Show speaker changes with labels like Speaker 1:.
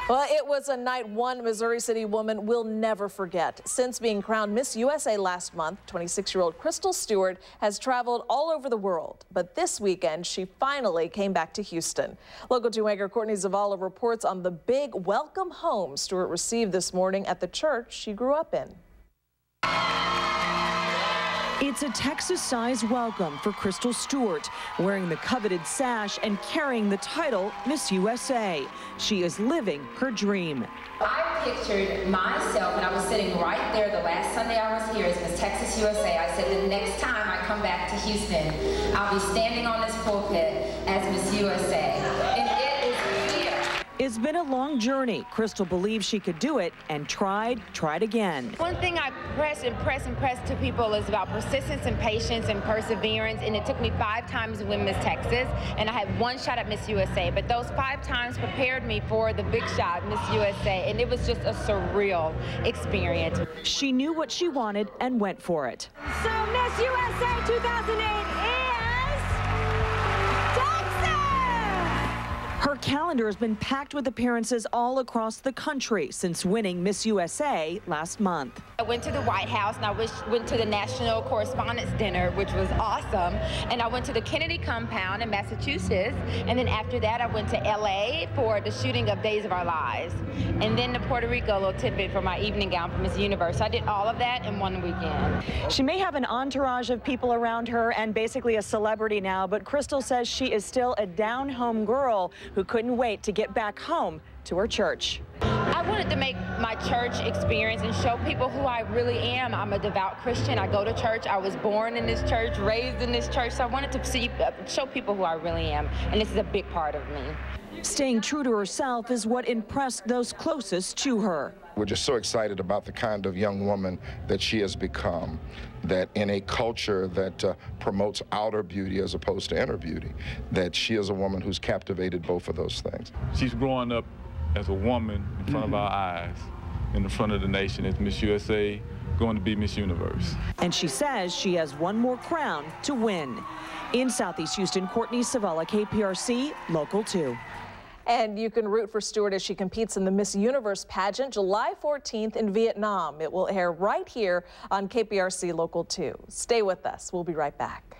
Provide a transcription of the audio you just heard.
Speaker 1: Well, it was a night one Missouri City woman will never forget. Since being crowned Miss USA last month, 26-year-old Crystle Stewart has traveled all over the world. But this weekend, she finally came back to Houston. Local 2 anchor Courtney Zavala reports on the big welcome home Stewart received this morning at the church she grew up in.
Speaker 2: It's a Texas-sized welcome for Crystle Stewart, wearing the coveted sash and carrying the title Miss USA. She is living her dream.
Speaker 3: I pictured myself, and I was sitting right there the last Sunday I was here as Miss Texas USA. I said the next time I come back to Houston, I'll be standing on this pulpit as Miss USA. And it is here.
Speaker 2: It's been a long journey. Crystle believes she could do it and tried again.
Speaker 4: One thing I press to people is about persistence and patience and perseverance, and it took me 5 times to win Miss Texas, and I had 1 shot at Miss USA, but those 5 times prepared me for the big shot, Miss USA, and it was just a surreal experience.
Speaker 2: She knew what she wanted and went for it.
Speaker 5: So Miss USA 2008
Speaker 2: Her calendar has been packed with appearances all across the country since winning Miss USA last month.
Speaker 4: I went to the White House, and I went to the National Correspondents' Dinner, which was awesome. And I went to the Kennedy Compound in Massachusetts. And then after that, I went to LA for the shooting of Days of Our Lives. And then to Puerto Rico, a little tidbit for my evening gown for Miss Universe. So I did all of that in 1 weekend.
Speaker 2: She may have an entourage of people around her and basically a celebrity now, but Crystle says she is still a down-home girl who couldn't wait to get back home to her church.
Speaker 4: I wanted to make my church experience and show people who I really am. I'm a devout Christian. I go to church. I was born in this church, raised in this church. So I wanted to show people who I really am. And this is a big part of me.
Speaker 2: Staying true to herself is what impressed those closest to her.
Speaker 6: We're just so excited about the kind of young woman that she has become, that in a culture that promotes outer beauty as opposed to inner beauty, that she is a woman who's captivated both of those things.
Speaker 7: She's growing up as a woman in front of our eyes, in the front of the nation as Miss USA, going to be Miss Universe.
Speaker 2: And she says she has 1 more crown to win. In Southeast Houston, Courtney Zavala, KPRC, Local 2.
Speaker 1: And you can root for Stewart as she competes in the Miss Universe pageant July 14th in Vietnam. It will air right here on KPRC Local 2. Stay with us. We'll be right back.